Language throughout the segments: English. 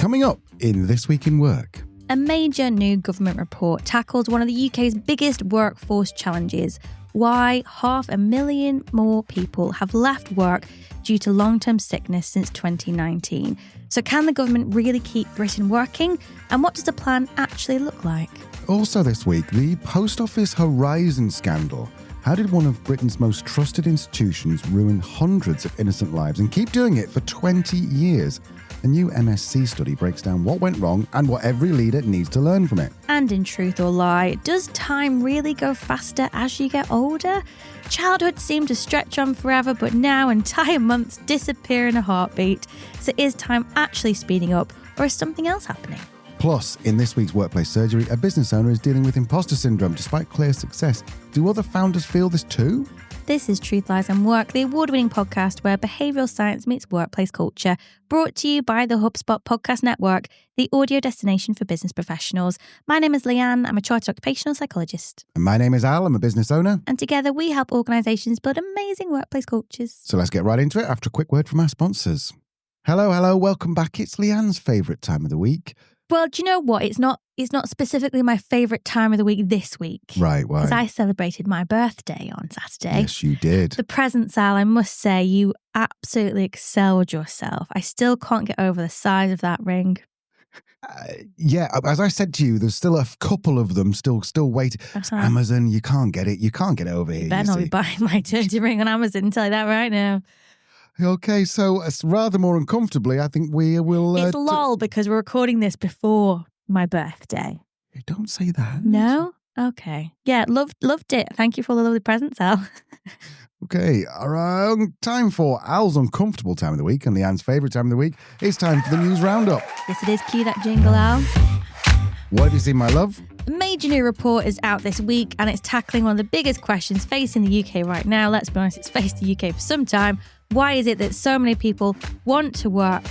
Coming up in This Week in Work. A major new government report tackles one of the UK's biggest workforce challenges: why 500,000 more people have left work due to long-term sickness since 2019. So can the government really keep Britain working? And what does the plan actually look like? Also this week, the Post Office Horizon scandal. How did one of Britain's most trusted institutions ruin hundreds of innocent lives and keep doing it for 20 years? A new MSc study breaks down what went wrong and what every leader needs to learn from it. And in Truth or Lie, does time really go faster as you get older? Childhood seemed to stretch on forever, but now entire months disappear in a heartbeat. So is time actually speeding up, or is something else happening? Plus, in this week's Workplace Surgery, a business owner is dealing with imposter syndrome despite clear success. Do other founders feel this too? This is Truth, Lies and Work, the award-winning podcast where behavioural science meets workplace culture, brought to you by the HubSpot Podcast Network, the audio destination for business professionals. My name is Leanne. I'm a chartered occupational psychologist. And my name is Al. I'm a business owner. And together we help organisations build amazing workplace cultures. So let's get right into it after a quick word from our sponsors. Hello, welcome back. It's Leanne's favourite time of the week. Well, do you know what? It's not specifically my favourite time of the week this week. Right, why? Because I celebrated my birthday on Saturday. Yes, you did. The presents, Al, I must say, you absolutely excelled yourself. I still can't get over the size of that ring. Yeah, as I said to you, there's still a couple of them still waiting. Amazon, you can't get it. You can't get it over here. You better not be buying my eternity ring on Amazon, tell you that right now. Okay, so rather more uncomfortably, I think we will... It's lol because we're recording this before my birthday. Don't say that. No? Okay. Yeah, loved it. Thank you for all the lovely presents, Al. Okay, time for Al's uncomfortable time of the week and Leanne's favourite time of the week. It's time for the news roundup. Yes, it is. Cue that jingle, Al. What have you seen, my love? A major new report is out this week and it's tackling one of the biggest questions facing the UK right now. Let's be honest, it's faced the UK for some time. Why is it that so many people want to work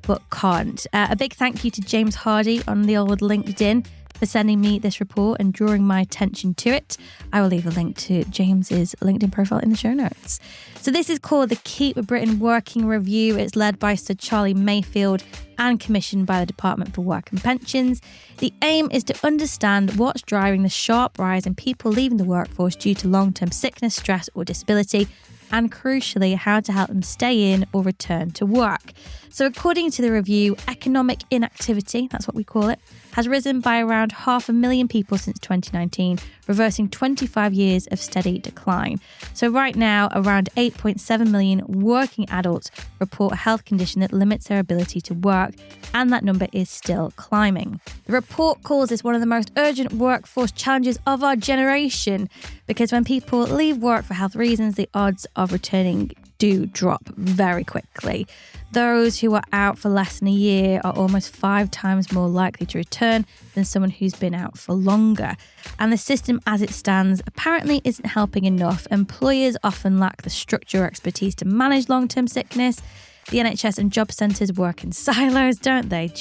but can't? A big thank you to James Hardy on the old LinkedIn for sending me this report and drawing my attention to it. I will leave a link to James's LinkedIn profile in the show notes. So this is called the Keep Britain Working Review. It's led by Sir Charlie Mayfield and commissioned by the Department for Work and Pensions. The aim is to understand what's driving the sharp rise in people leaving the workforce due to long-term sickness, stress or disability, and crucially, how to help them stay in or return to work. So according to the review, economic inactivity, that's what we call it, has risen by around 500,000 people since 2019, reversing 25 years of steady decline. So right now, around 8.7 million working adults report a health condition that limits their ability to work, and that number is still climbing. The report calls this one of the most urgent workforce challenges of our generation, because when people leave work for health reasons, the odds of returning do drop very quickly. Those who are out for less than a year are almost 5 times more likely to return than someone who's been out for longer. And the system as it stands apparently isn't helping enough. Employers often lack the structure or expertise to manage long-term sickness. The NHS and job centres work in silos, don't they?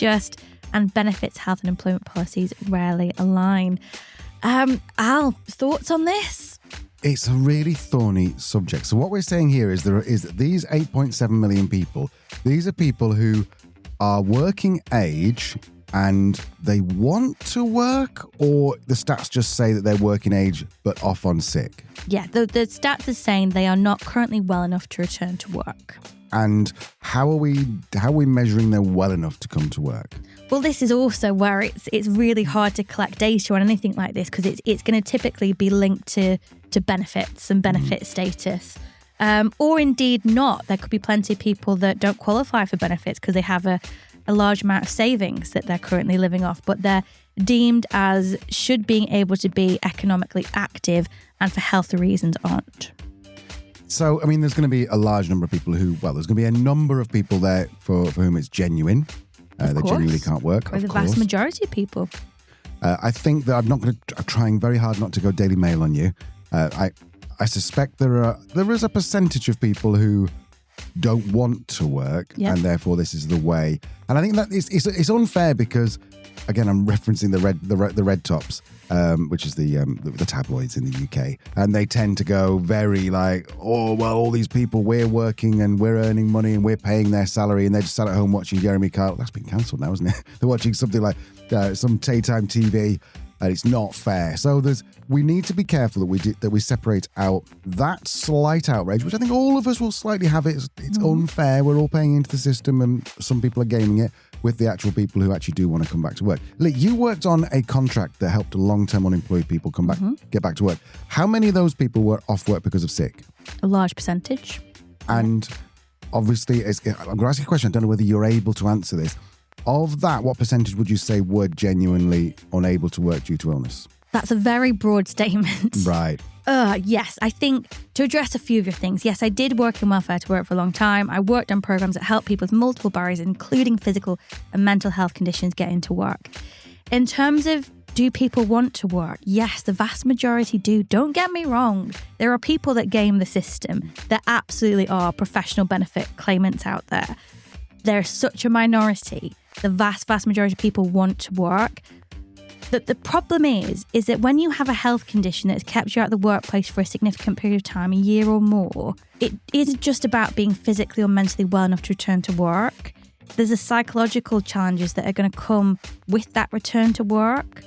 And benefits, health and employment policies rarely align. Al, thoughts on this? It's a really thorny subject. So what we're saying here is that these 8.7 million people, these are people who are working age and they want to work, or the stats just say that they're working age but off on sick? Yeah, the stats are saying they are not currently well enough to return to work. And how are we measuring they're well enough to come to work? Well, this is also where it's really hard to collect data on anything like this, because it's going to typically be linked to benefits and benefit status. Or indeed not. There could be plenty of people that don't qualify for benefits because they have a large amount of savings that they're currently living off, but they're deemed as should being able to be economically active and for healthy reasons aren't. So, I mean, there's going to be a large number of people there's going to be a number of people there for whom it's genuine. They genuinely can't work, or the vast majority of people. I think that I'm trying very hard not to go Daily Mail on you. I suspect there is a percentage of people who don't want to work, and therefore this is the way. And I think that it's unfair because again, I'm referencing the red tops, which is the tabloids in the UK, and they tend to go very like, oh well, all these people, we're working and we're earning money and we're paying their salary, and they just sat at home watching Jeremy Kyle. That's been cancelled now, isn't it? They're watching something like some daytime TV, and it's not fair. So we need to be careful that we separate out that slight outrage, which I think all of us will slightly have. It's unfair. We're all paying into the system, and some people are gaming it, with the actual people who actually do want to come back to work. Lee, you worked on a contract that helped long-term unemployed people come back, get back to work. How many of those people were off work because of sick? A large percentage. And obviously, I'm going to ask you a question. I don't know whether you're able to answer this. Of that, what percentage would you say were genuinely unable to work due to illness? That's a very broad statement. Right. Yes, I think to address a few of your things, yes, I did work in welfare to work for a long time. I worked on programs that help people with multiple barriers, including physical and mental health conditions, get into work. In terms of do people want to work? Yes, the vast majority do. Don't get me wrong. There are people that game the system. There absolutely are professional benefit claimants out there. They're such a minority. The vast majority of people want to work. The problem is that when you have a health condition that's kept you out of the workplace for a significant period of time, a year or more, it isn't just about being physically or mentally well enough to return to work. There's the psychological challenges that are going to come with that return to work.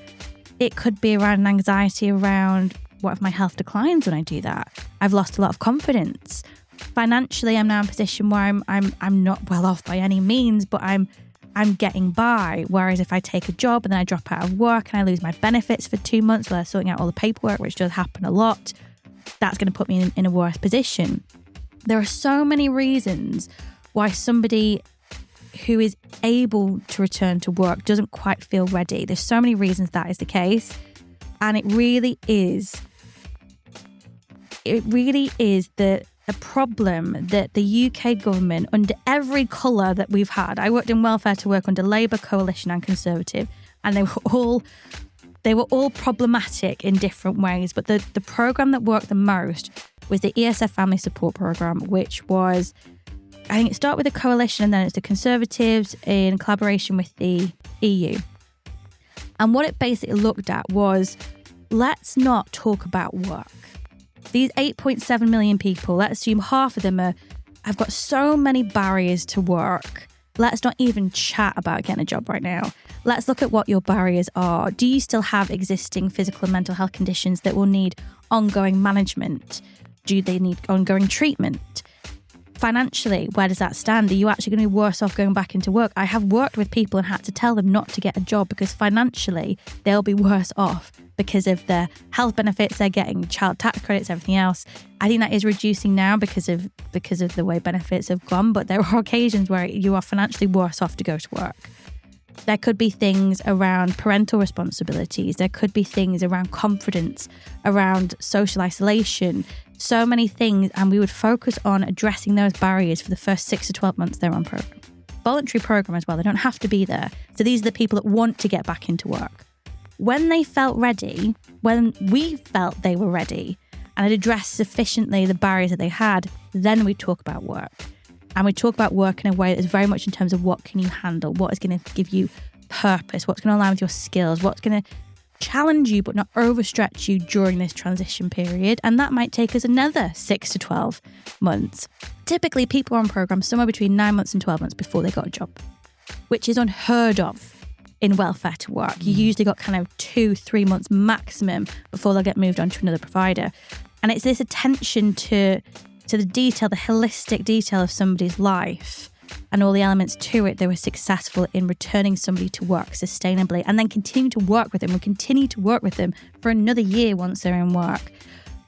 It could be around an anxiety around, what if my health declines when I do that? I've lost a lot of confidence. Financially, I'm now in a position where I'm not well off by any means, but I'm getting by. Whereas if I take a job and then I drop out of work and I lose my benefits for 2 months while I'm sorting out all the paperwork, which does happen a lot, that's going to put me in a worse position. There are so many reasons why somebody who is able to return to work doesn't quite feel ready. There's so many reasons that is the case. And it really is a problem that the UK government, under every colour that we've had, I worked in welfare to work under Labour, Coalition and Conservative, and they were all problematic in different ways. But the programme that worked the most was the ESF Family Support Programme, which was, I think it started with the Coalition and then it's the Conservatives in collaboration with the EU. And what it basically looked at was, let's not talk about work. These 8.7 million people, let's assume half of them have got so many barriers to work. Let's not even chat about getting a job right now. Let's look at what your barriers are. Do you still have existing physical and mental health conditions that will need ongoing management? Do they need ongoing treatment? Financially, where does that stand? Are you actually going to be worse off going back into work? I have worked with people and had to tell them not to get a job because financially they'll be worse off because of their health benefits, they're getting child tax credits, everything else. I think that is reducing now because of the way benefits have gone, but there are occasions where you are financially worse off to go to work. There could be things around parental responsibilities. There could be things around confidence, around social isolation, so many things. And we would focus on addressing those barriers for the first 6 to 12 months they're on program. Voluntary program as well. They don't have to be there. So these are the people that want to get back into work. When they felt ready, when we felt they were ready and had addressed sufficiently the barriers that they had, then we talk about work. And we talk about work in a way that is very much in terms of what can you handle, what is going to give you purpose, what's going to align with your skills, what's going to challenge you but not overstretch you during this transition period. And that might take us another 6 to 12 months. Typically, people are on programs somewhere between 9 months and 12 months before they got a job, which is unheard of in welfare to work. You usually got kind of 2-3 months maximum before they'll get moved on to another provider. And it's this attention to the detail, the holistic detail of somebody's life and all the elements to it. They were successful in returning somebody to work sustainably and then continue to work with them and continue to work with them for another year once they're in work.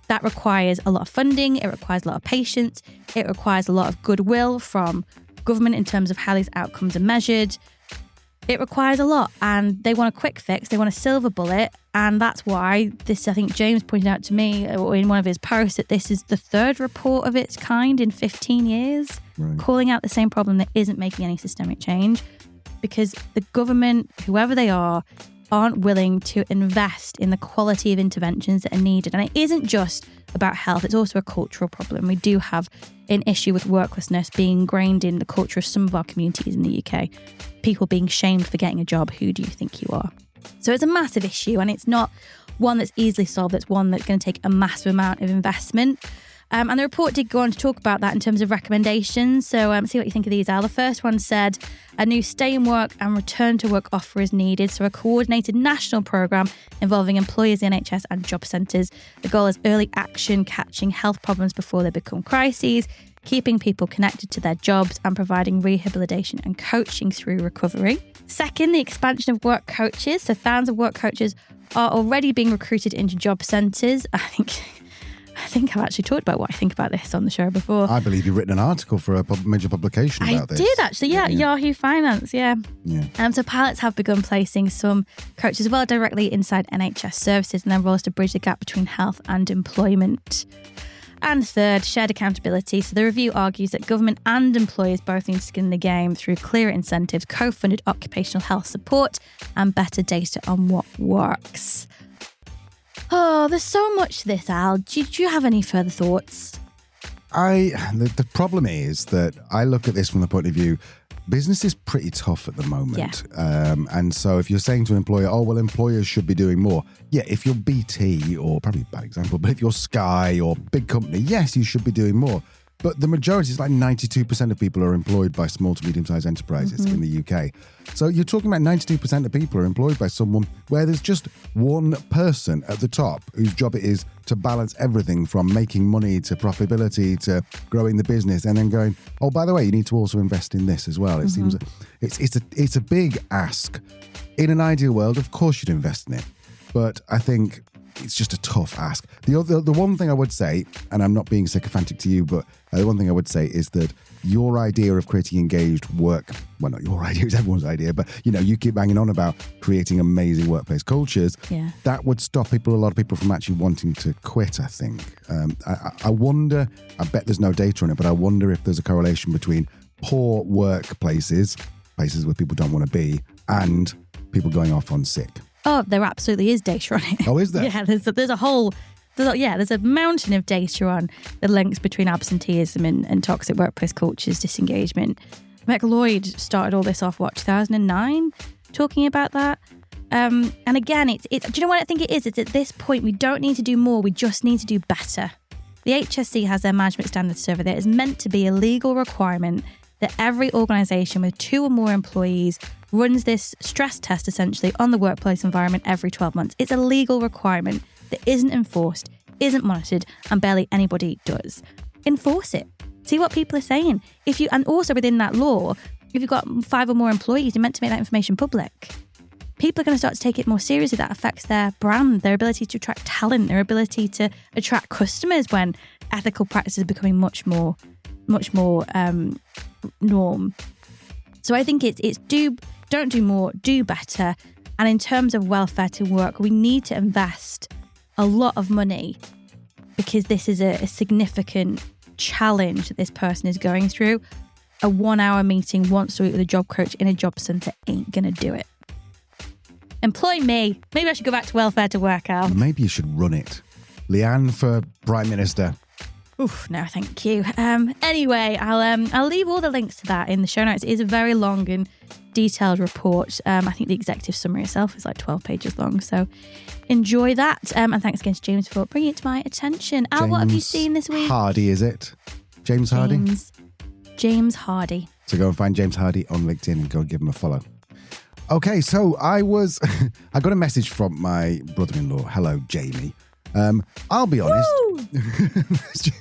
That requires a lot of funding. It requires a lot of patience. It requires a lot of goodwill from government in terms of how these outcomes are measured. It requires a lot, and they want a quick fix. They want a silver bullet, and that's why this, I think James pointed out to me in one of his posts that this is the third report of its kind in 15 years, calling out the same problem that isn't making any systemic change, because the government, whoever they are, aren't willing to invest in the quality of interventions that are needed. And it isn't just about health, it's also a cultural problem. We do have an issue with worklessness being ingrained in the culture of some of our communities in the UK. People being shamed for getting a job. Who do you think you are? So it's a massive issue, and it's not one that's easily solved. It's one that's going to take a massive amount of investment. And the report did go on to talk about that in terms of recommendations. So see what you think of these, Al. The first one said a new stay in work and return to work offer is needed. So a coordinated national programme involving employers, the NHS and job centres. The goal is early action, catching health problems before they become crises, keeping people connected to their jobs and providing rehabilitation and coaching through recovery. Second, the expansion of work coaches. So thousands of work coaches are already being recruited into job centres. I think I've actually talked about what I think about this on the show before. I believe you've written an article for a major publication about this. I did actually, yeah. Yahoo Finance, yeah. Yeah. So pilots have begun placing some coaches as well directly inside NHS services, and their role is to bridge the gap between health and employment. And third, shared accountability. So the review argues that government and employers both need to skin the game through clearer incentives, co-funded occupational health support, and better data on what works. Oh, there's so much to this, Al. Do you have any further thoughts? The problem is that I look at this from the point of view, business is pretty tough at the moment. Yeah. And so if you're saying to an employer, oh, well, employers should be doing more. Yeah, if you're BT, or probably a bad example, but if you're Sky or big company, yes, you should be doing more. But the majority is like 92% of people are employed by small to medium-sized enterprises in the UK. So you're talking about 92% of people are employed by someone where there's just one person at the top whose job it is to balance everything from making money to profitability to growing the business, and then going, oh, by the way, you need to also invest in this as well. It seems it's a big ask. In an ideal world, of course you'd invest in it. But I think it's just a tough ask. The one thing I would say, and I'm not being sycophantic to you, but the one thing I would say is that your idea of creating engaged work, well, not your idea, it's everyone's idea, but you keep banging on about creating amazing workplace cultures. Yeah. That would stop a lot of people from actually wanting to quit, I think. I wonder, I bet there's no data on it, but I wonder if there's a correlation between poor workplaces, places where people don't want to be, and people going off on sick. Oh, there absolutely is data on it. Oh, is there? Yeah, there's a mountain of data on the links between absenteeism and toxic workplace cultures, disengagement. Meg Lloyd started all this off, 2009, talking about that. And again, it's do you know what I think it is? It's at this point, we don't need to do more, we just need to do better. The HSC has their management standards survey that is meant to be a legal requirement that every organisation with 2 or more employees runs this stress test essentially on the workplace environment every 12 months. It's a legal requirement that isn't enforced, isn't monitored, and barely anybody does. Enforce it. See what people are saying. And also within that law, if you've got 5 or more employees, you're meant to make that information public. People are going to start to take it more seriously. That affects their brand, their ability to attract talent, their ability to attract customers when ethical practices are becoming much more norm. So I think it's don't do more, do better. And in terms of welfare to work, we need to invest a lot of money because this is a significant challenge that this person is going through. A 1-hour meeting once a week with a job coach in a job centre ain't going to do it. Employ me. Maybe I should go back to welfare to work, Al. Maybe you should run it. Leanne for Prime Minister. Oof, no, thank you. Anyway, I'll leave all the links to that in the show notes. It is a very long and detailed report. I think the executive summary itself is like 12 pages long. So enjoy that. And thanks again to James for bringing it to my attention. Al, what have you seen this week? Hardy, is it? James Hardy? James Hardy. So go and find James Hardy on LinkedIn and go give him a follow. Okay, so I got a message from my brother-in-law. Hello, Jamie. I'll be honest.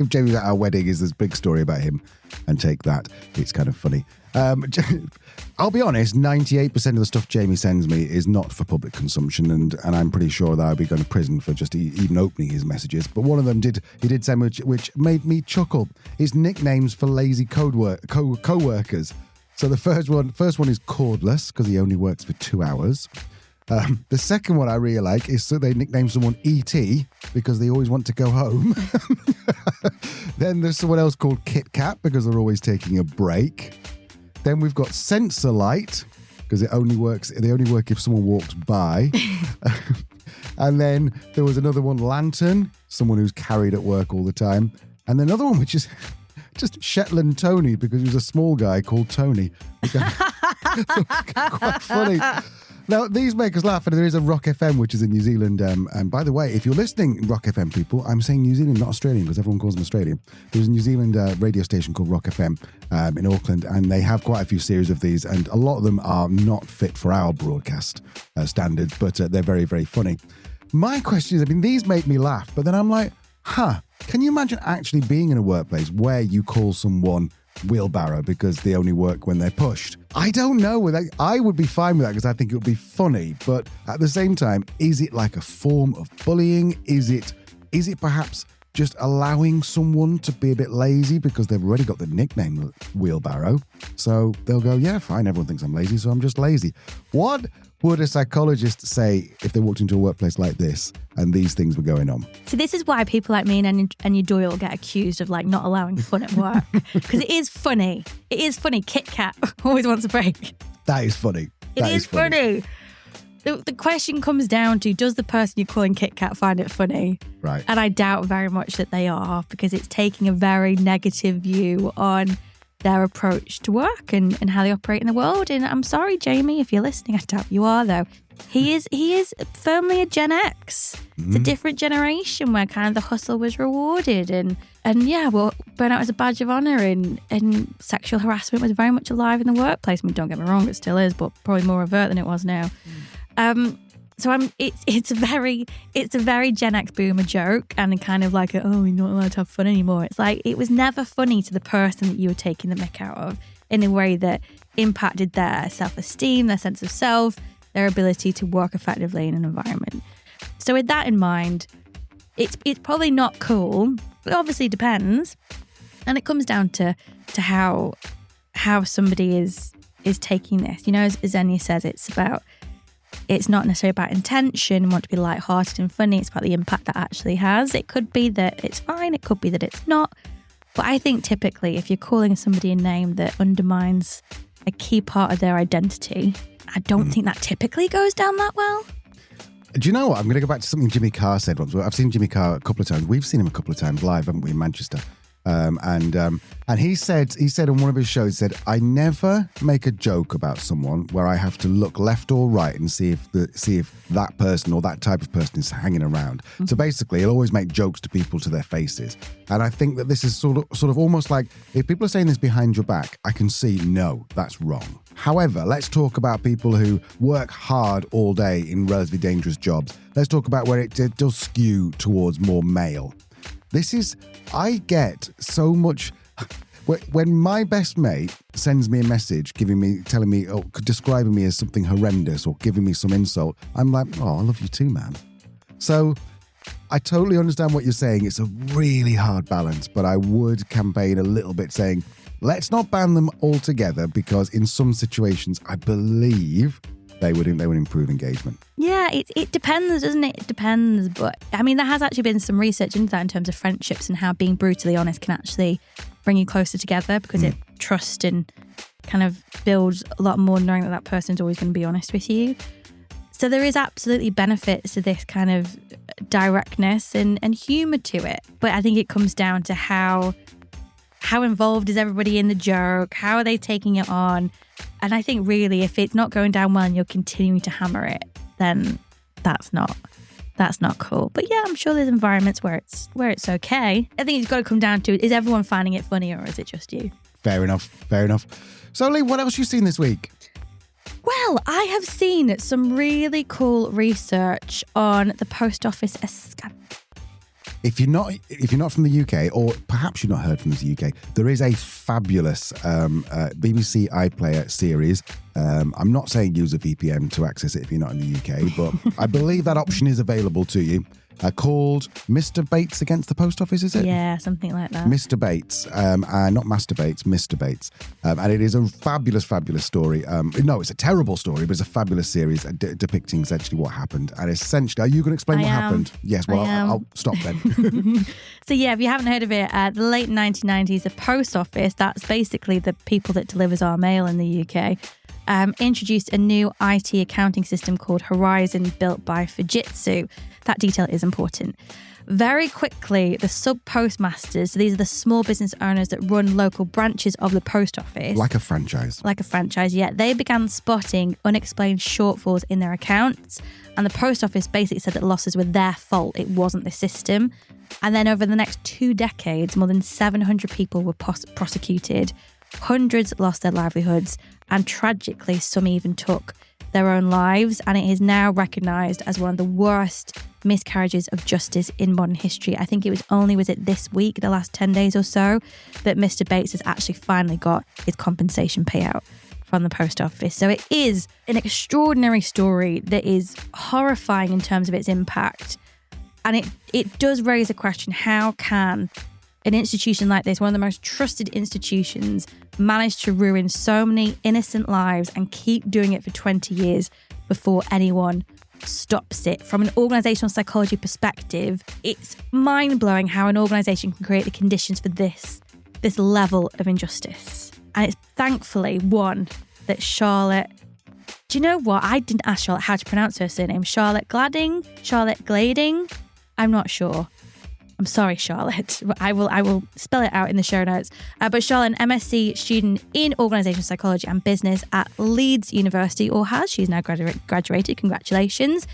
Jamie at our wedding is this big story about him, and take that. It's kind of funny. I'll be honest, 98% of the stuff Jamie sends me is not for public consumption, and I'm pretty sure that I'll be going to prison for just even opening his messages. But one of them he did send me, which made me chuckle. His nicknames for lazy co-workers. So the first one is cordless because he only works for 2 hours. The second one I really like is so they nickname someone E.T. because they always want to go home. Then there's someone else called Kit Kat because they're always taking a break. Then we've got Sensor Light because they only work if someone walks by. And then there was another one, lantern, someone who's carried at work all the time. And then another one, which is just Shetland Tony, because he was a small guy called Tony. Quite funny. Now, these make us laugh, and there is a Rock FM, which is in New Zealand. And by the way, if you're listening, Rock FM people, I'm saying New Zealand, not Australian, because everyone calls them Australian. There's a New Zealand radio station called Rock FM in Auckland, and they have quite a few series of these, and a lot of them are not fit for our broadcast standards, but they're very, very funny. My question is, these make me laugh, but then I'm like, can you imagine actually being in a workplace where you call someone wheelbarrow because they only work when they're pushed? I don't know. I would be fine with that because I think it would be funny. But at the same time, is it like a form of bullying? Is it perhaps just allowing someone to be a bit lazy because they've already got the nickname wheelbarrow? So they'll go, yeah, fine, everyone thinks I'm lazy, so I'm just lazy. What would a psychologist say if they walked into a workplace like this and these things were going on? So this is why people like me and your Doyle get accused of not allowing fun at work. Because it is funny. It is funny. Kit Kat always wants a break. That is funny. It is funny. The question comes down to, does the person you're calling Kit Kat find it funny? Right. And I doubt very much that they are, because it's taking a very negative view on their approach to work and how they operate in the world. And I'm sorry, Jamie, if you're listening, I doubt you are though. He is firmly a Gen X. It's a different generation where kind of the hustle was rewarded and well, burnout was a badge of honour and sexual harassment was very much alive in the workplace. Don't get me wrong, it still is, but probably more overt than it was now. So it's a very Gen X boomer joke, and kind of like, oh, you're not allowed to have fun anymore. It's like, it was never funny to the person that you were taking the mick out of in a way that impacted their self-esteem, their sense of self, their ability to work effectively in an environment. So with that in mind, it's probably not cool. It obviously depends, and it comes down to how somebody is taking this. As Xenia says, it's not necessarily about intention and want to be lighthearted and funny. It's about the impact that actually has. It could be that it's fine. It could be that it's not. But I think typically if you're calling somebody a name that undermines a key part of their identity, I don't think that typically goes down that well. Do you know what? I'm going to go back to something Jimmy Carr said once. I've seen Jimmy Carr a couple of times. We've seen him a couple of times live, haven't we, in Manchester? And he said on one of his shows, said, I never make a joke about someone where I have to look left or right and see if that person or that type of person is hanging around. Mm-hmm. So basically, he'll always make jokes to people to their faces. And I think that this is sort of almost like, if people are saying this behind your back, I can see, no, that's wrong. However, let's talk about people who work hard all day in relatively dangerous jobs. Let's talk about where it does skew towards more male. I get so much. When my best mate sends me a message telling me, describing me as something horrendous or giving me some insult, I'm like, oh, I love you too, man. So I totally understand what you're saying. It's a really hard balance, but I would campaign a little bit saying, let's not ban them altogether, because in some situations, I believe they would improve engagement. Yeah, it depends, doesn't it? It depends. But there has actually been some research into that in terms of friendships and how being brutally honest can actually bring you closer together, because it trust and kind of builds a lot more knowing that person's always going to be honest with you. So there is absolutely benefits to this kind of directness and humour to it. But I think it comes down to how involved is everybody in the joke? How are they taking it on? And I think really, if it's not going down well and you're continuing to hammer it, then that's not cool. But yeah, I'm sure there's environments where it's okay. I think it's got to come down to, is everyone finding it funny or is it just you? Fair enough. So Lee, what else have you seen this week? Well, I have seen some really cool research on the post office scam. If you're not from the UK, or perhaps you've not heard from the UK, there is a fabulous BBC iPlayer series. I'm not saying use a VPN to access it if you're not in the UK, but I believe that option is available to you. Called Mr. Bates Against the Post Office, is it? Yeah, something like that. Mr. Bates, not Master Bates, Mr. Bates. And it is a fabulous, fabulous story. No, it's a terrible story, but it's a fabulous series depicting essentially what happened. And essentially, are you going to explain what happened? Yes, well, I'll stop then. So yeah, if you haven't heard of it, the late 1990s, the post office, that's basically the people that delivers our mail in the UK, introduced a new IT accounting system called Horizon, built by Fujitsu. That detail is important. Very quickly, the sub-postmasters, so these are the small business owners that run local branches of the post office. Like a franchise. Like a franchise, yeah. They began spotting unexplained shortfalls in their accounts. And the post office basically said that losses were their fault. It wasn't the system. And then over the next 2 decades, more than 700 people were prosecuted. Hundreds lost their livelihoods. And tragically, some even took their own lives. And it is now recognised as one of the worst miscarriages of justice in modern history. I think was it this week, the last 10 days or so, that Mr. Bates has actually finally got his compensation payout from the post office. So it is an extraordinary story that is horrifying in terms of its impact. And it does raise a question: how can an institution like this, one of the most trusted institutions, manage to ruin so many innocent lives and keep doing it for 20 years before anyone stops it? From an organisational psychology perspective, it's mind-blowing how an organisation can create the conditions for this level of injustice. And it's thankfully one that Charlotte... Do you know what? I didn't ask Charlotte how to pronounce her surname. Charlotte Glading? I'm not sure. I'm sorry, Charlotte. I will spell it out in the show notes. But Charlotte, an MSc student in organisational psychology and business at Leeds University, she's now graduated. Congratulations.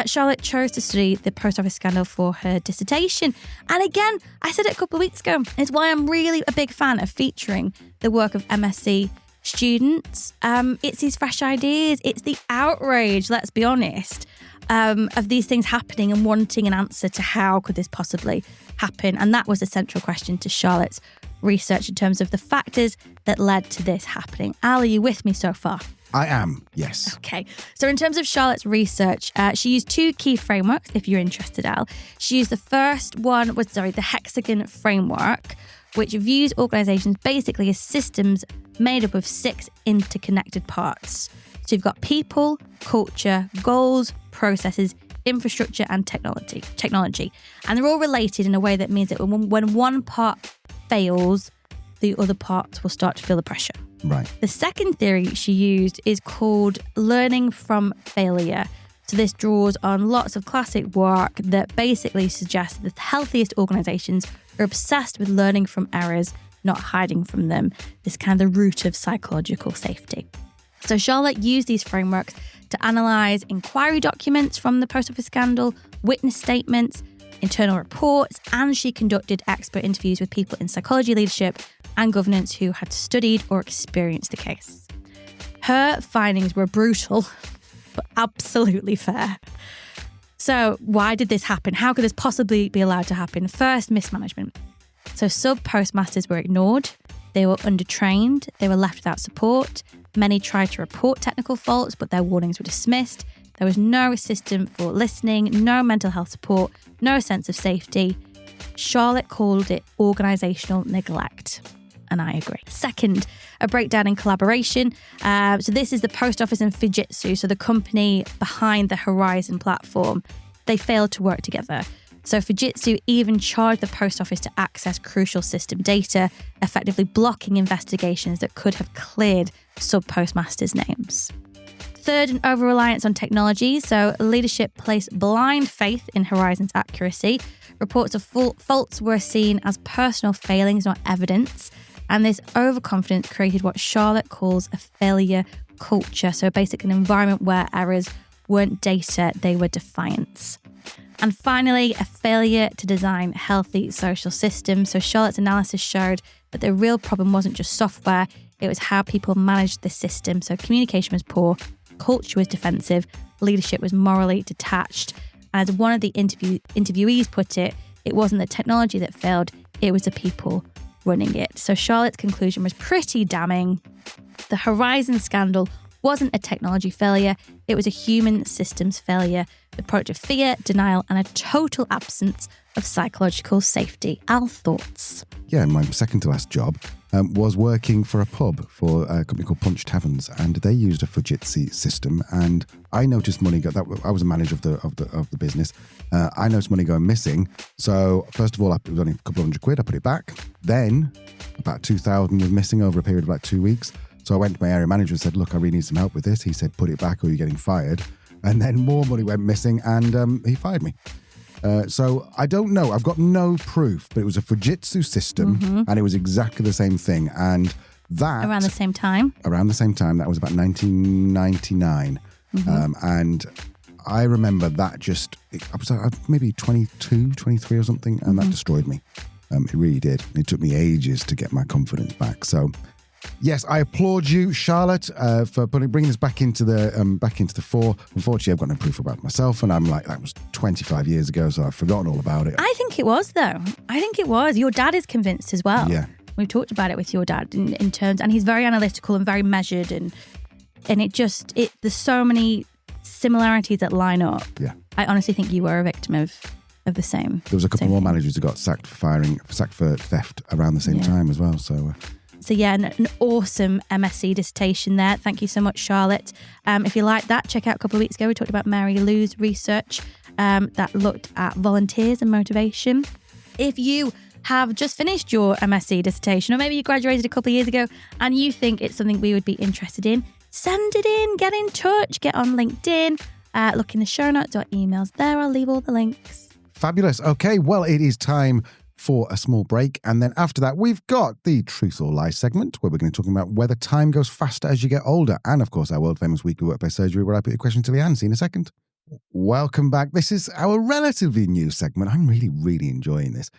Charlotte chose to study the post office scandal for her dissertation. And again, I said it a couple of weeks ago, it's why I'm really a big fan of featuring the work of MSc students. It's these fresh ideas. It's the outrage, let's be honest, of these things happening and wanting an answer to how could this possibly happen. And that was a central question to Charlotte's research in terms of the factors that led to this happening. Al, are you with me so far? I am, yes. Okay. So in terms of Charlotte's research, she used 2 key frameworks, if you're interested, Al. She used the first one was, the hexagon framework, which views organisations basically as systems made up of 6 interconnected parts. So you've got people, culture, goals, processes, infrastructure, and technology. And they're all related in a way that means that when one part fails, the other parts will start to feel the pressure. Right. The second theory she used is called learning from failure. So this draws on lots of classic work that basically suggests that the healthiest organisations are obsessed with learning from errors, not hiding from them. This is kind of the root of psychological safety. So Charlotte used these frameworks to analyse inquiry documents from the post office scandal, witness statements, internal reports, and she conducted expert interviews with people in psychology, leadership, and governance who had studied or experienced the case. Her findings were brutal, but absolutely fair. So why did this happen? How could this possibly be allowed to happen? First, mismanagement. So sub-postmasters were ignored. They were undertrained. They were left without support. Many tried to report technical faults, but their warnings were dismissed. There was no system for listening, no mental health support, no sense of safety. Charlotte called it organisational neglect. And I agree. Second, a breakdown in collaboration. So this is the post office and Fujitsu, so the company behind the Horizon platform. They failed to work together. So Fujitsu even charged the post office to access crucial system data, effectively blocking investigations that could have cleared sub-postmasters' names. Third, an over-reliance on technology. So leadership placed blind faith in Horizon's accuracy. Reports of faults were seen as personal failings, not evidence. And this overconfidence created what Charlotte calls a failure culture. So basically an environment where errors weren't data, they were defiance. And finally, a failure to design healthy social systems. So Charlotte's analysis showed that the real problem wasn't just software, it was how people managed the system. So communication was poor, culture was defensive, leadership was morally detached. And as one of the interviewees put it, it wasn't the technology that failed, it was the people running it. So Charlotte's conclusion was pretty damning. The Horizon scandal wasn't a technology failure, it was a human systems failure, the product of fear, denial, and a total absence of psychological safety. Al, thoughts? Yeah, my second to last job was working for a pub for a company called Punch Taverns, and they used a Fujitsu system. And I noticed money I was a manager of the business. I noticed money going missing. So first of all, it was only a couple of £100. I put it back. Then about 2,000 was missing over a period of like 2 weeks. So I went to my area manager and said, look, I really need some help with this. He said, put it back or you're getting fired. And then more money went missing and he fired me. So I don't know. I've got no proof, but it was a Fujitsu system and it was exactly the same thing. And that... Around the same time? Around the same time. That was about 1999. And I remember that I was maybe 22, 23 or something, and that destroyed me. It really did. It took me ages to get my confidence back. So... yes, I applaud you, Charlotte, for bringing us back into the fore. Unfortunately, I've got no proof about myself, and I'm like, that was 25 years ago, so I've forgotten all about it. I think it was, though. I think it was. Your dad is convinced as well. Yeah. We've talked about it with your dad in terms, and he's very analytical and very measured, and there's so many similarities that line up. Yeah. I honestly think you were a victim of the same. There was a couple more managers who got sacked for theft around the same time as well, so... So yeah, an awesome MSc dissertation there. Thank you so much, Charlotte. If you like that, check out a couple of weeks ago, we talked about Mary Lou's research that looked at volunteers and motivation. If you have just finished your MSc dissertation, or maybe you graduated a couple of years ago and you think it's something we would be interested in, send it in, get in touch, get on LinkedIn, look in the show notes or emails there. I'll leave all the links. Fabulous. Okay, well, it is time for a small break. And then after that, we've got the Truth or Lie segment, where we're going to be talking about whether time goes faster as you get older. And of course, our world famous weekly workplace surgery, where I put your question to Leanne. See you in a second. Welcome back. This is our relatively new segment. I'm really, really enjoying this.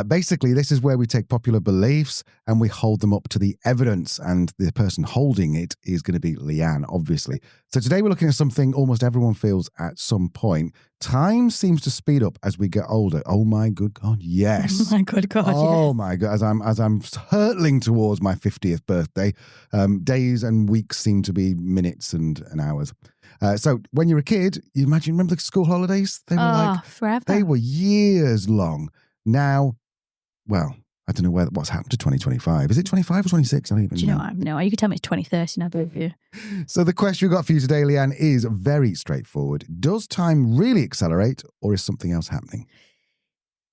Basically, this is where we take popular beliefs and we hold them up to the evidence, and the person holding it is going to be Leanne, obviously. So today we're looking at something almost everyone feels at some point. Time seems to speed up as we get older. Oh my good God, yes. Oh my good God, oh yes. My God, as I'm hurtling towards my 50th birthday, days and weeks seem to be minutes and hours. So when you're a kid, remember the school holidays? They were forever. They were years long. Now, well, I don't know what's happened to 2025. Is it 25 or 26? I don't even know. Do you know what? No, you could tell me it's 2030 now, believe you. So the question we've got for you today, Leanne, is very straightforward. Does time really accelerate, or is something else happening?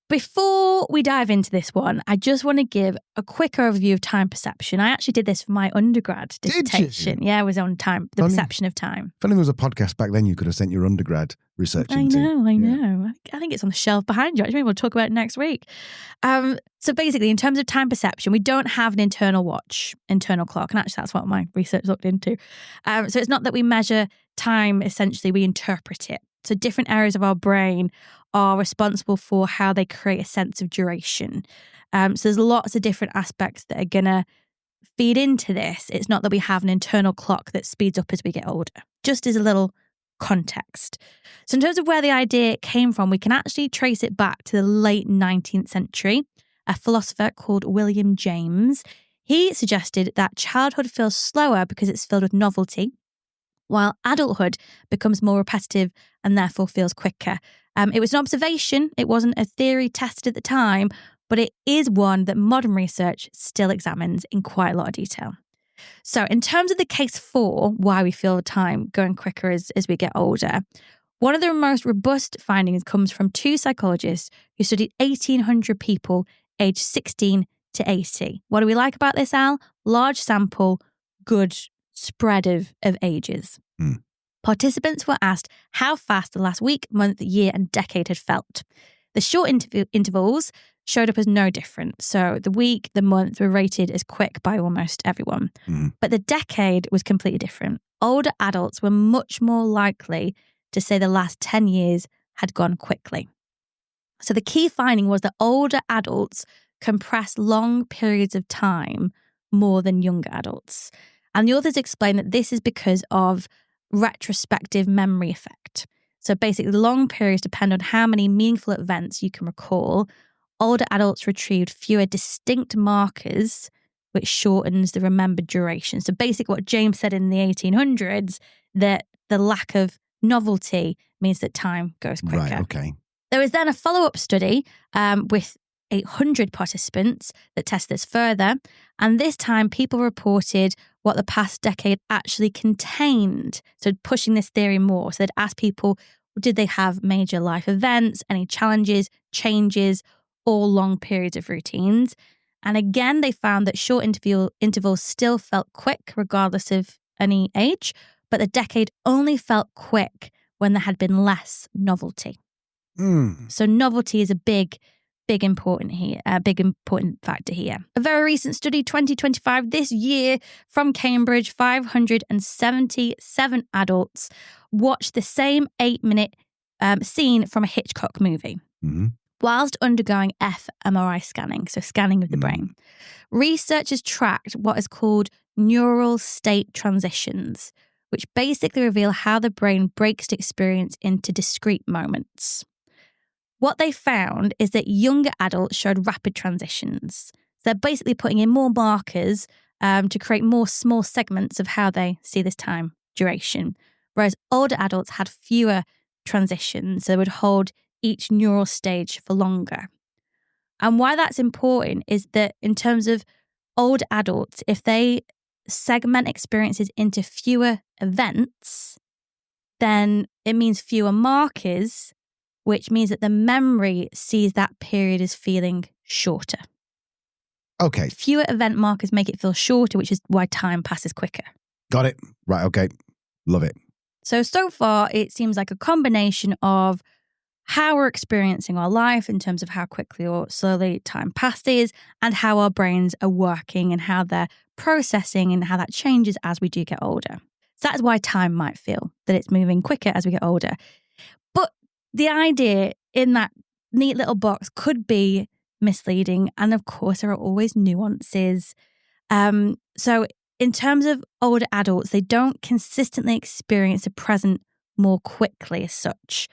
Before we dive into this one, I just want to give a quick overview of time perception. I actually did this for my undergrad dissertation. Did you? Yeah, I was on time, the perception of time. If only there was a podcast back then you could have sent your undergrad research I into. I know. I think it's on the shelf behind you. Actually, maybe we'll talk about it next week. So basically, in terms of time perception, we don't have an internal clock. And actually, that's what my research looked into. So it's not that we measure time, essentially, we interpret it. So different areas of our brain are responsible for how they create a sense of duration. So there's lots of different aspects that are going to feed into this. It's not that we have an internal clock that speeds up as we get older. Just as a little context. So in terms of where the idea came from, we can actually trace it back to the late 19th century. A philosopher called William James, he suggested that childhood feels slower because it's filled with novelty, while adulthood becomes more repetitive and therefore feels quicker. It was an observation. It wasn't a theory tested at the time, but it is one that modern research still examines in quite a lot of detail. So in terms of the case for why we feel time going quicker as we get older, one of the most robust findings comes from two psychologists who studied 1,800 people aged 16 to 80. What do we like about this, Al? Large sample, good spread of ages. Participants were asked how fast the last week, month, year, and decade had felt. The short intervals showed up as no different. So the week, the month were rated as quick by almost everyone. But the decade was completely different. Older adults were much more likely to say the last 10 years had gone quickly. So the key finding was that older adults compress long periods of time more than younger adults. And the authors explain that this is because of retrospective memory effect. So basically, long periods depend on how many meaningful events you can recall. Older adults retrieved fewer distinct markers, which shortens the remembered duration. So basically what James said in the 1800s, that the lack of novelty means that time goes quicker. Right, okay. There was then a follow-up study with 800 participants that tested this further. And this time, people reported what the past decade actually contained. So pushing this theory more. So they'd ask people, did they have major life events, any challenges, changes, or long periods of routines? And again, they found that short intervals still felt quick regardless of any age, but the decade only felt quick when there had been less novelty. So novelty is a big important factor here. A very recent study, 2025, this year from Cambridge, 577 adults watched the same 8-minute scene from a Hitchcock movie whilst undergoing fMRI scanning, so scanning of the brain. Researchers tracked what is called neural state transitions, which basically reveal how the brain breaks the experience into discrete moments. What they found is that younger adults showed rapid transitions. They're basically putting in more markers to create more small segments of how they see this time duration, whereas older adults had fewer transitions. They would hold each neural stage for longer. And why that's important is that in terms of older adults, if they segment experiences into fewer events, then it means fewer markers, which means that the memory sees that period as feeling shorter. Okay. Fewer event markers make it feel shorter, which is why time passes quicker. Got it. Right, okay. Love it. So far, it seems like a combination of how we're experiencing our life in terms of how quickly or slowly time passes and how our brains are working and how they're processing and how that changes as we do get older. So that's why time might feel that it's moving quicker as we get older. But the idea in that neat little box could be misleading. And of course, there are always nuances. So in terms of older adults, they don't consistently experience the present more quickly as such.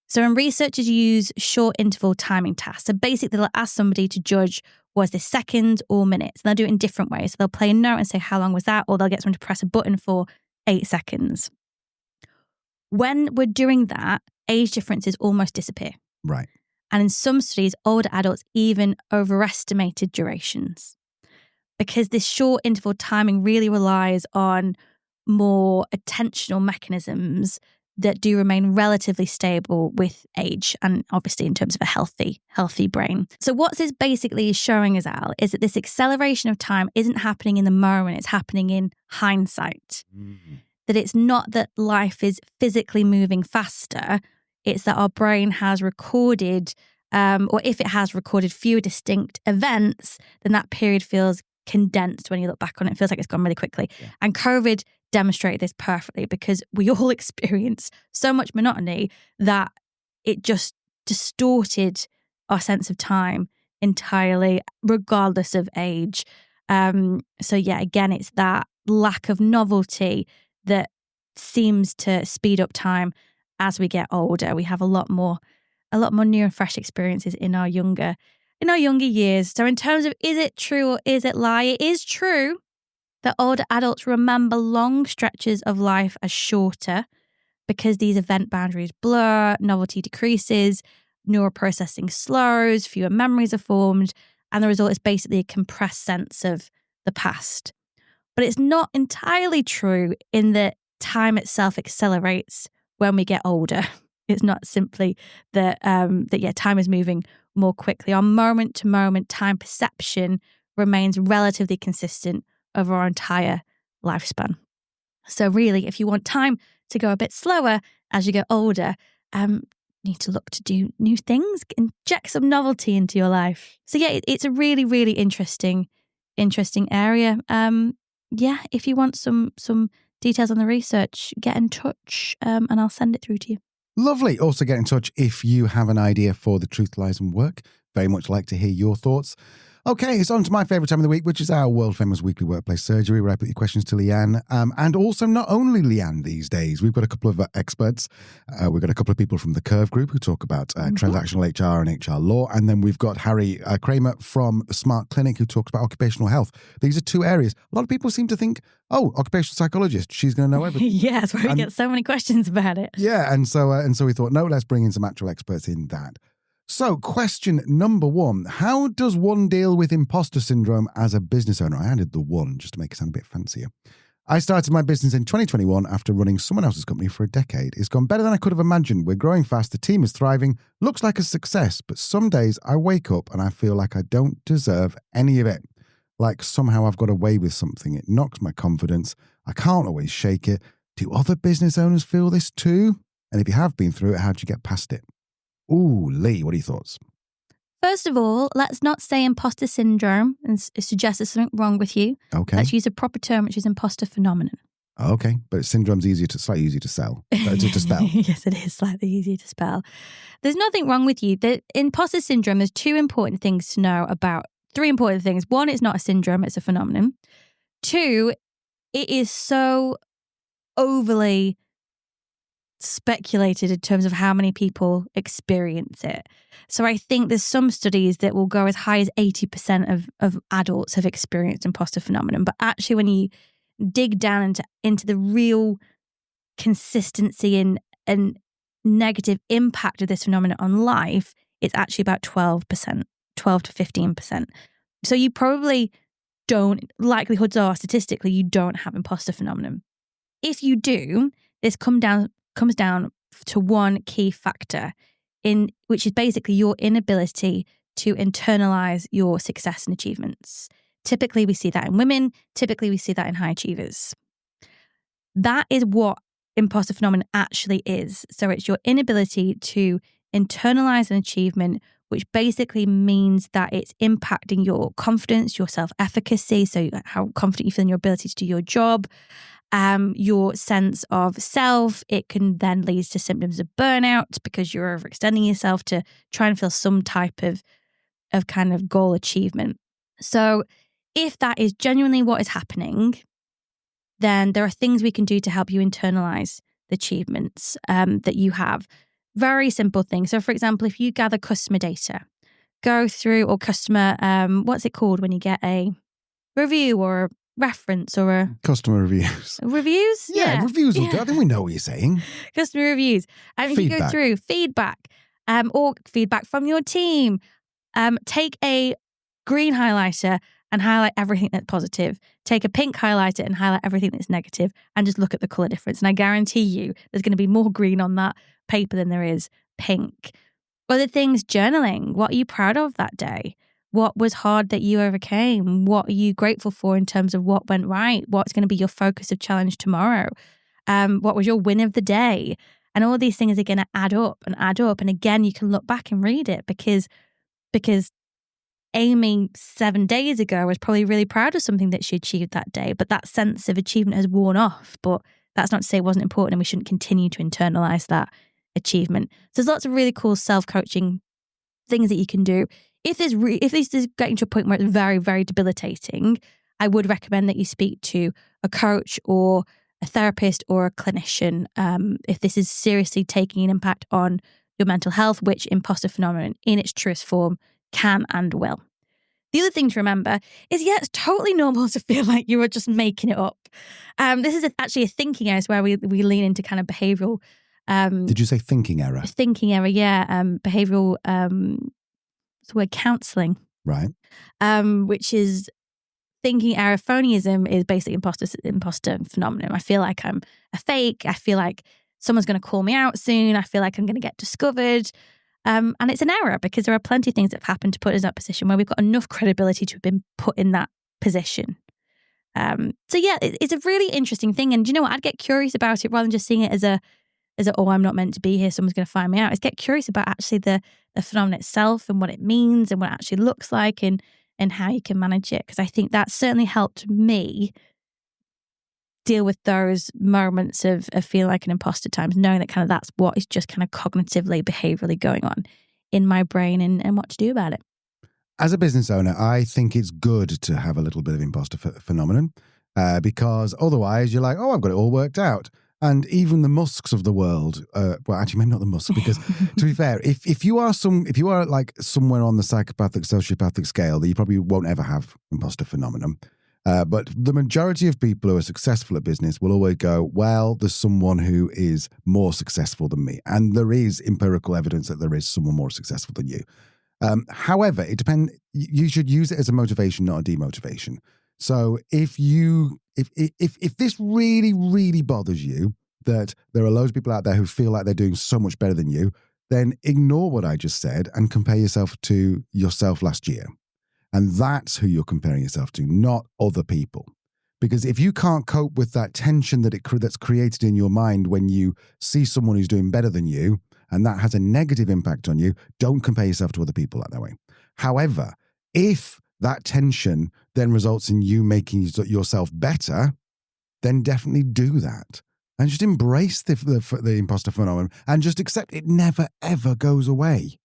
So when researchers use short interval timing tasks, so basically they'll ask somebody to judge, was this seconds or minutes? And they'll do it in different ways. So they'll play a note and say, how long was that? Or they'll get someone to press a button for 8 seconds. When we're doing that, age differences almost disappear. Right. And in some studies, older adults even overestimated durations because this short interval timing really relies on more attentional mechanisms that do remain relatively stable with age and obviously in terms of a healthy brain. So what this basically is showing us, Al, is that this acceleration of time isn't happening in the moment, it's happening in hindsight. That it's not that life is physically moving faster, it's that our brain has recorded, or if it has recorded fewer distinct events, then that period feels condensed when you look back on it. It feels like it's gone really quickly. Yeah. And COVID demonstrated this perfectly because we all experience so much monotony that it just distorted our sense of time entirely, regardless of age. So yeah, again, it's that lack of novelty that seems to speed up time as we get older. We have a lot more new and fresh experiences in our younger years. So in terms of is it true or is it lie, it is true that older adults remember long stretches of life as shorter because these event boundaries blur, novelty decreases, neural processing slows, fewer memories are formed, and the result is basically a compressed sense of the past. But it's not entirely true in that time itself accelerates when we get older. It's not simply that time is moving more quickly. Our moment-to-moment time perception remains relatively consistent over our entire lifespan. So really, if you want time to go a bit slower as you get older, you need to look to do new things, inject some novelty into your life. So yeah, it's a really, really interesting area. If you want some details on the research, get in touch and I'll send it through to you. Lovely. Also get in touch if you have an idea for the Truth, Lies and Work. Very much like to hear your thoughts. Okay, it's on to my favourite time of the week, which is our world-famous weekly workplace surgery, where I put your questions to Leanne. And also not only Leanne these days. We've got a couple of experts. We've got a couple of people from the Curve Group who talk about transactional HR and HR law. And then we've got Harry Kramer from the Smart Clinic who talks about occupational health. These are two areas. A lot of people seem to think, oh, occupational psychologist, she's going to know everything. Yeah, that's why we get so many questions about it. Yeah, and so we thought, no, let's bring in some actual experts in that. So question number 1, how does one deal with imposter syndrome as a business owner? I added the one just to make it sound a bit fancier. I started my business in 2021 after running someone else's company for a decade. It's gone better than I could have imagined. We're growing fast. The team is thriving. Looks like a success. But some days I wake up and I feel like I don't deserve any of it. Like somehow I've got away with something. It knocks my confidence. I can't always shake it. Do other business owners feel this too? And if you have been through it, how do you get past it? Ooh, Lee, what are your thoughts? First of all, let's not say imposter syndrome and suggest there's something wrong with you. Okay. Let's use a proper term, which is imposter phenomenon. Okay, but syndrome's slightly easier to spell. To spell. Yes, it is slightly easier to spell. There's nothing wrong with you. The imposter syndrome, there's three important things to know about. One, it's not a syndrome, it's a phenomenon. Two, it is so overly speculated in terms of how many people experience it. So I think there's some studies that will go as high as 80% of adults have experienced imposter phenomenon. But actually, when you dig down into the real consistency and negative impact of this phenomenon on life, it's actually about 12%, 12 to 15%. So you probably don't, likelihoods are statistically, you don't have imposter phenomenon. If you do, this comes down to one key factor, which is basically your inability to internalize your success and achievements. Typically, we see that in women. Typically, we see that in high achievers. That is what imposter phenomenon actually is. So it's your inability to internalize an achievement, which basically means that it's impacting your confidence, your self-efficacy, so how confident you feel in your ability to do your job, your sense of self. It can then lead to symptoms of burnout because you're overextending yourself to try and feel some type of kind of goal achievement. So if that is genuinely what is happening, then there are things we can do to help you internalize the achievements that you have. Very simple things. So for example, if you gather customer data, go through, or customer, what's it called when you get a review or a reference or a... Customer reviews. Reviews? Yeah, reviews will do. I think we know what you're saying. Customer reviews. And if you go through feedback or feedback from your team, take a green highlighter and highlight everything that's positive. Take a pink highlighter and highlight everything that's negative, and just look at the colour difference. And I guarantee you there's going to be more green on that paper than there is pink. Other things, journaling. What are you proud of that day? What was hard that you overcame? What are you grateful for in terms of what went right? What's going to be your focus of challenge tomorrow? What was your win of the day? And all these things are going to add up and add up. And again, you can look back and read it because Amy 7 days ago was probably really proud of something that she achieved that day, but that sense of achievement has worn off. But that's not to say it wasn't important and we shouldn't continue to internalize that achievement. So there's lots of really cool self-coaching things that you can do. If this is getting to a point where it's very, very debilitating, I would recommend that you speak to a coach or a therapist or a clinician if this is seriously taking an impact on your mental health, which imposter phenomenon in its truest form can and will. The other thing to remember is, it's totally normal to feel like you are just making it up. This is actually a thinking error where we lean into kind of behavioural. Did you say thinking error? Thinking error, yeah. Behavioural, it's the word counselling. Right. Which is thinking error. Phonyism is basically imposter phenomenon. I feel like I'm a fake. I feel like someone's going to call me out soon. I feel like I'm going to get discovered. And it's an error because there are plenty of things that have happened to put us in that position where we've got enough credibility to have been put in that position. It's a really interesting thing. And do you know what? I'd get curious about it rather than just seeing it as a I'm not meant to be here, someone's going to find me out. Is get curious about actually the phenomenon itself and what it means and what it actually looks like and how you can manage it. Because I think that certainly helped me deal with those moments of feeling like an imposter times, knowing that kind of that's what is just kind of cognitively, behaviorally going on in my brain and what to do about it. As a business owner, I think it's good to have a little bit of imposter phenomenon because otherwise you're like, oh, I've got it all worked out. And even the Musks of the world, well, actually, maybe not the Musks, because to be fair, if you are like somewhere on the psychopathic, sociopathic scale, then you probably won't ever have imposter phenomenon. But the majority of people who are successful at business will always go, well, there's someone who is more successful than me. And there is empirical evidence that there is someone more successful than you. However, it depends. You should use it as a motivation, not a demotivation. So if if this really, really bothers you, that there are loads of people out there who feel like they're doing so much better than you, then ignore what I just said and compare yourself to yourself last year. And that's who you're comparing yourself to, not other people. Because if you can't cope with that tension that's created in your mind when you see someone who's doing better than you, and that has a negative impact on you, don't compare yourself to other people that way. However, if that tension then results in you making yourself better, then definitely do that. And just embrace the imposter phenomenon and just accept it never, ever goes away.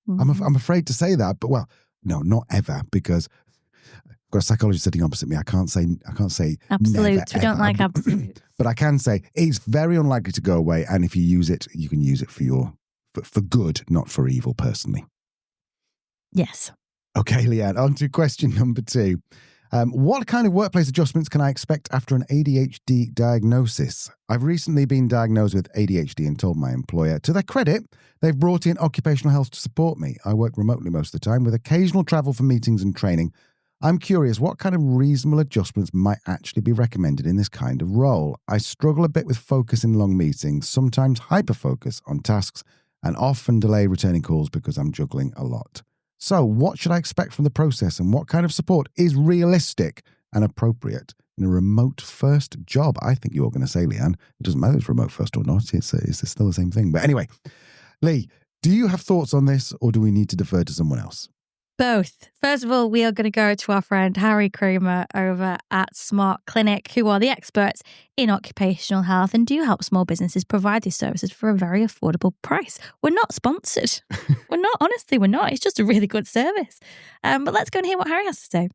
Mm-hmm. I'm afraid to say that, but well, no, not ever, because I've got a psychologist sitting opposite me. I can't say absolute. Never, we don't ever. like absolute. But I can say it's very unlikely to go away. And if you use it, you can use it for good, not for evil, personally. Yes. Okay, Leanne, on to question number 2. What kind of workplace adjustments can I expect after an ADHD diagnosis? I've recently been diagnosed with ADHD and told my employer, to their credit, they've brought in occupational health to support me. I work remotely most of the time with occasional travel for meetings and training. I'm curious what kind of reasonable adjustments might actually be recommended in this kind of role. I struggle a bit with focus in long meetings, sometimes hyper-focus on tasks, and often delay returning calls because I'm juggling a lot. So what should I expect from the process, and what kind of support is realistic and appropriate in a remote first job? I think you're going to say, Leanne, it doesn't matter if it's remote first or not. It's still the same thing. But anyway, Lee, do you have thoughts on this, or do we need to defer to someone else? Both. First of all, we are going to go to our friend Harry Kramer over at Smart Clinic, who are the experts in occupational health and do help small businesses provide these services for a very affordable price. We're not sponsored. We're not. Honestly, we're not. It's just a really good service. But let's go and hear what Harry has to say.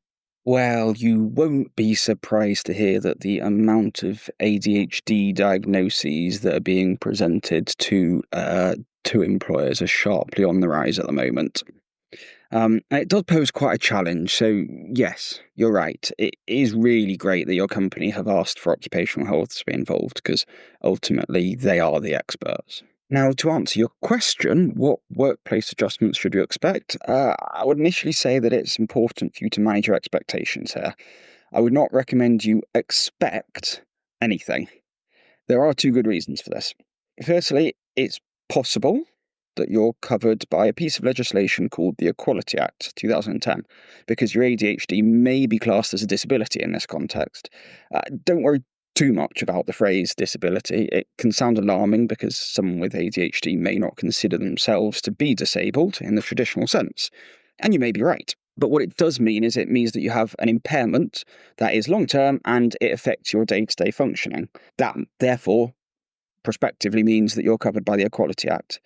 Well, you won't be surprised to hear that the amount of ADHD diagnoses that are being presented to employers are sharply on the rise at the moment. And it does pose quite a challenge. So yes, you're right. It is really great that your company have asked for occupational health to be involved, because ultimately they are the experts. Now, to answer your question, what workplace adjustments should you expect? I would initially say that it's important for you to manage your expectations here. I would not recommend you expect anything. There are 2 good reasons for this. Firstly, it's possible that you're covered by a piece of legislation called the Equality Act 2010, because your ADHD may be classed as a disability in this context. Don't worry too much about the phrase disability. It can sound alarming because someone with ADHD may not consider themselves to be disabled in the traditional sense. And you may be right. But what it does mean is it means that you have an impairment that is long-term and it affects your day-to-day functioning. That, therefore, prospectively means that you're covered by the Equality Act.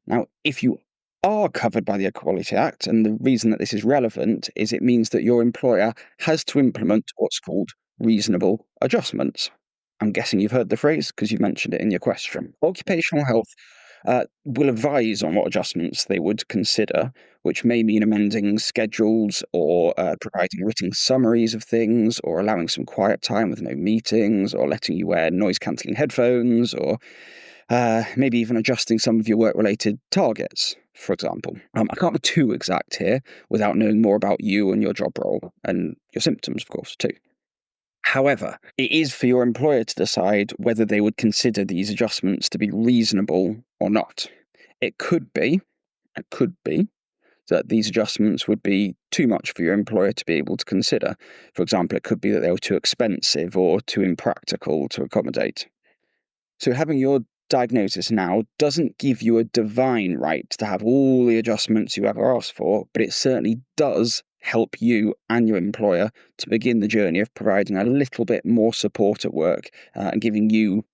Now, if you are covered by the Equality Act, and the reason that this is relevant is it means that your employer has to implement what's called reasonable adjustments. I'm guessing you've heard the phrase because you mentioned it in your question. Occupational health will advise on what adjustments they would consider, which may mean amending schedules or providing written summaries of things, or allowing some quiet time with no meetings, or letting you wear noise-cancelling headphones, or maybe even adjusting some of your work-related targets, for example. I can't be too exact here without knowing more about you and your job role, and your symptoms, of course, too. However, it is for your employer to decide whether they would consider these adjustments to be reasonable or not. It could be that these adjustments would be too much for your employer to be able to consider. For example, it could be that they were too expensive or too impractical to accommodate. So having your diagnosis now doesn't give you a divine right to have all the adjustments you ever asked for, but it certainly does help you and your employer to begin the journey of providing a little bit more support at work and giving you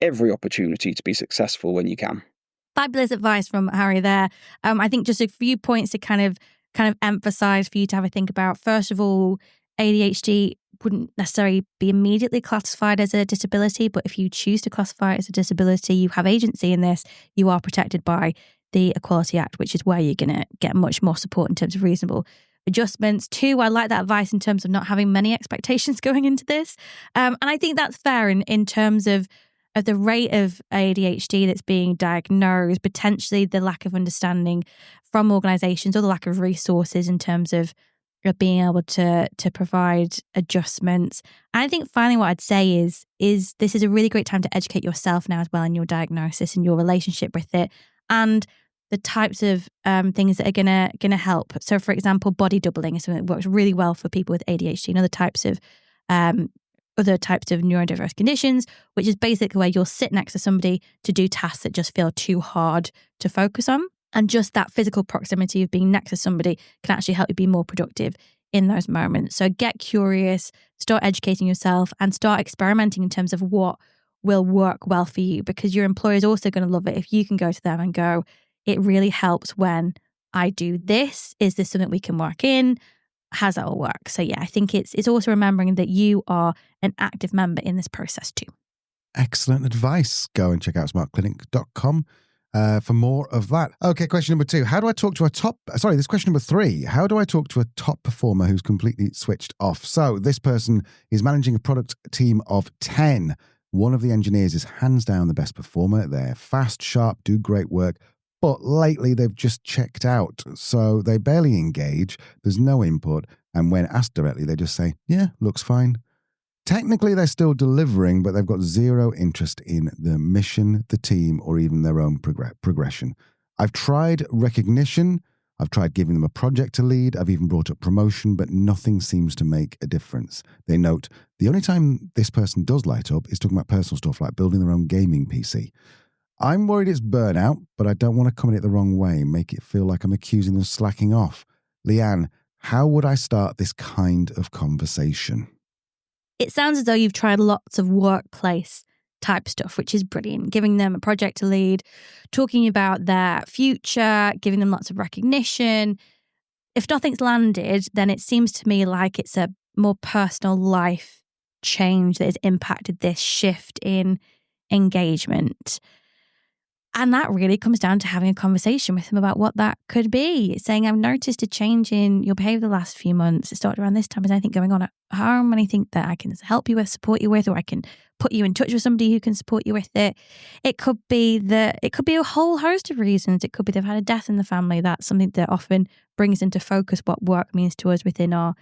every opportunity to be successful when you can. Fabulous advice from Harry there. I think just a few points to kind of emphasize for you to have a think about. First of all, ADHD wouldn't necessarily be immediately classified as a disability, but if you choose to classify it as a disability, you have agency in this. You are protected by the Equality Act, which is where you're going to get much more support in terms of reasonable adjustments. 2, I like that advice in terms of not having many expectations going into this. And I think that's fair in terms of the rate of ADHD that's being diagnosed, potentially the lack of understanding from organisations or the lack of resources in terms of of being able to provide adjustments. And I think finally what I'd say is this is a really great time to educate yourself now as well in your diagnosis and your relationship with it, and the types of things that are gonna help. So, for example, body doubling is something that works really well for people with ADHD and other types of neurodiverse conditions, which is basically where you'll sit next to somebody to do tasks that just feel too hard to focus on. And just that physical proximity of being next to somebody can actually help you be more productive in those moments. So get curious, start educating yourself, and start experimenting in terms of what will work well for you, because your employer is also going to love it if you can go to them and go, it really helps when I do this. Is this something we can work in? How's that all work? So yeah, I think it's also remembering that you are an active member in this process too. Excellent advice. Go and check out smartclinic.com for more of that. Okay, question number 2. How do I talk to this question number 3. How do I talk to a top performer who's completely switched off? So this person is managing a product team of 10. One of the engineers is hands down the best performer. They're fast, sharp, do great work. But lately they've just checked out, so they barely engage, there's no input, and when asked directly, they just say, yeah, looks fine. Technically, they're still delivering, but they've got zero interest in the mission, the team, or even their own progression. I've tried recognition, I've tried giving them a project to lead, I've even brought up promotion, but nothing seems to make a difference. They note, the only time this person does light up is talking about personal stuff like building their own gaming PC. I'm worried it's burnout, but I don't want to come at it the wrong way and make it feel like I'm accusing them of slacking off. Leanne, how would I start this kind of conversation? It sounds as though you've tried lots of workplace type stuff, which is brilliant. Giving them a project to lead, talking about their future, giving them lots of recognition. If nothing's landed, then it seems to me like it's a more personal life change that has impacted this shift in engagement. And that really comes down to having a conversation with them about what that could be. Saying, I've noticed a change in your behavior the last few months. It started around this time. Is anything going on at home? Anything that I can help you with, support you with, or I can put you in touch with somebody who can support you with it? It could be a whole host of reasons. It could be they've had a death in the family. That's something that often brings into focus what work means to us within our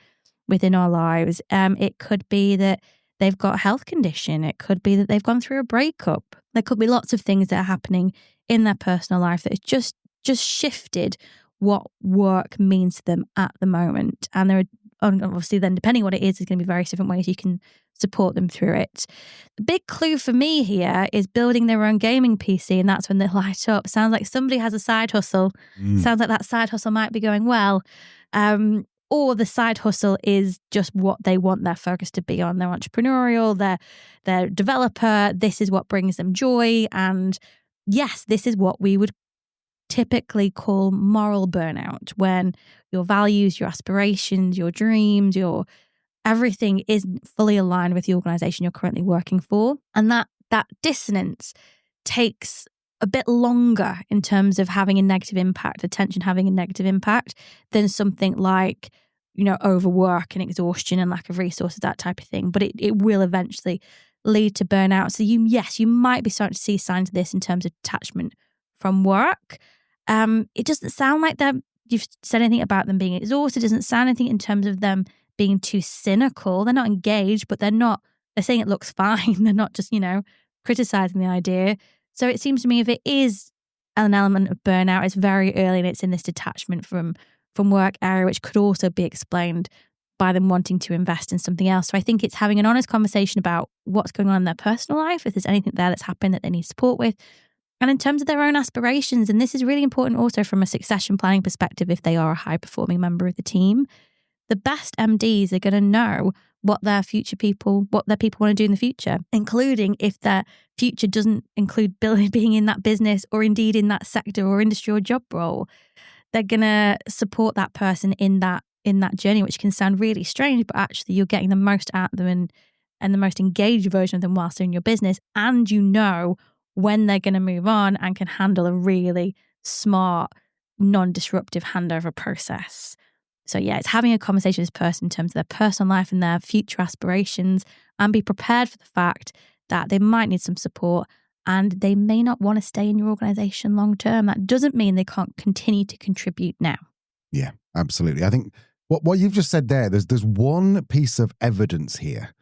lives. It could be that they've got a health condition. It could be that they've gone through a breakup. There could be lots of things that are happening in their personal life that has just shifted what work means to them at the moment. And there are obviously then, depending on what it is, there's going to be various different ways you can support them through it. The big clue for me here is building their own gaming PC, and that's when they light up. Sounds like somebody has a side hustle. Sounds like that side hustle might be going well. Or the side hustle is just what they want their focus to be on. They're entrepreneurial, they're developer. This is what brings them joy. And yes, this is what we would typically call moral burnout, when your values, your aspirations, your dreams, your everything isn't fully aligned with the organization you're currently working for. And that dissonance takes a bit longer in terms of having a negative impact, attention having a negative impact, than something like, overwork and exhaustion and lack of resources, that type of thing. But it will eventually lead to burnout. So you might be starting to see signs of this in terms of detachment from work. It doesn't sound like you've said anything about them being exhausted. It doesn't sound anything in terms of them being too cynical. They're not engaged, but they're saying it looks fine. They're not just, criticizing the idea. So it seems to me if it is an element of burnout, it's very early and it's in this detachment from work area, which could also be explained by them wanting to invest in something else. So I think it's having an honest conversation about what's going on in their personal life, if there's anything there that's happened that they need support with, and in terms of their own aspirations. And this is really important also from a succession planning perspective. If they are a high-performing member of the team, the best MDs are going to know what their people want to do in the future, including if their future doesn't include being in that business or indeed in that sector or industry or job role. They're going to support that person in that journey, which can sound really strange, but actually you're getting the most out of them and the most engaged version of them whilst they're in your business. And when they're going to move on and can handle a really smart, non-disruptive handover process. So yeah, it's having a conversation with this person in terms of their personal life and their future aspirations, and be prepared for the fact that they might need some support and they may not want to stay in your organization long term. That doesn't mean they can't continue to contribute now. Yeah, absolutely. I think What you've just said there, there's one piece of evidence here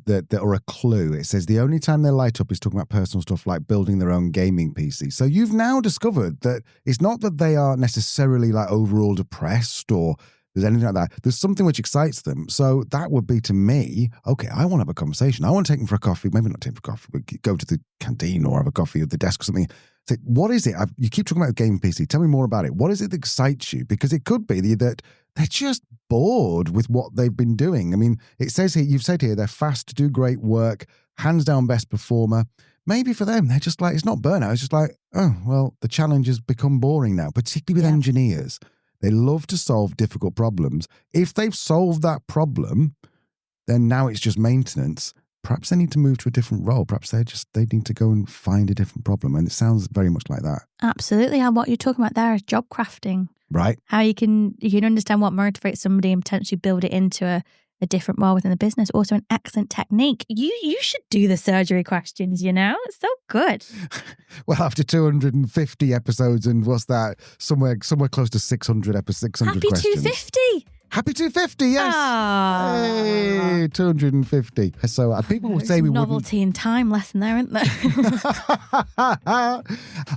that or a clue. It says the only time they light up is talking about personal stuff like building their own gaming PC. So you've now discovered that it's not that they are necessarily like overall depressed or there's anything like that. There's something which excites them. So that would be to me, okay, I want to have a conversation. I want to take them for a coffee. Maybe not take them for coffee, but go to the canteen or have a coffee at the desk or something. Say, what is it? You keep talking about a gaming PC. Tell me more about it. What is it that excites you? Because it could be that they're just bored with what they've been doing. I mean, it says here, you've said here, they're fast, do great work, hands down best performer. Maybe for them, they're just like, it's not burnout. It's just like, oh, well, the challenge has become boring now, particularly with engineers. They love to solve difficult problems. If they've solved that problem, then now it's just maintenance. Perhaps they need to move to a different role. Perhaps they need to go and find a different problem. And it sounds very much like that. Absolutely. And what you're talking about there is job crafting. Right. How you can understand what motivates somebody and potentially build it into a different role within the business. Also an excellent technique. You should do the surgery questions, It's so good. Well, after 250 episodes and what's that? Somewhere close to 600 episodes, 600 Happy questions. 250. Happy 250, yes. Aww. Hey, 250. So people will say we wouldn't. Novelty and time lesson there, isn't there?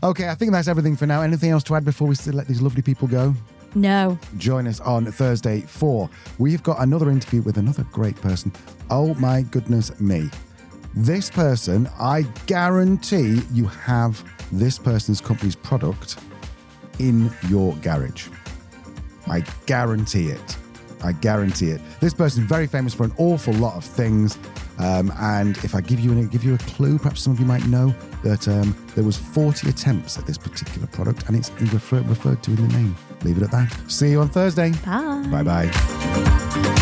Okay, I think that's everything for now. Anything else to add before we let these lovely people go? No. Join us on Thursday 4. We've got another interview with another great person. Oh my goodness me. This person, I guarantee you have this person's company's product in your garage. I guarantee it. This person is very famous for an awful lot of things. And if I give you a clue, perhaps some of you might know that there was 40 attempts at this particular product and it's referred to in the name. Leave it at that. See you on Thursday. Bye. Bye-bye.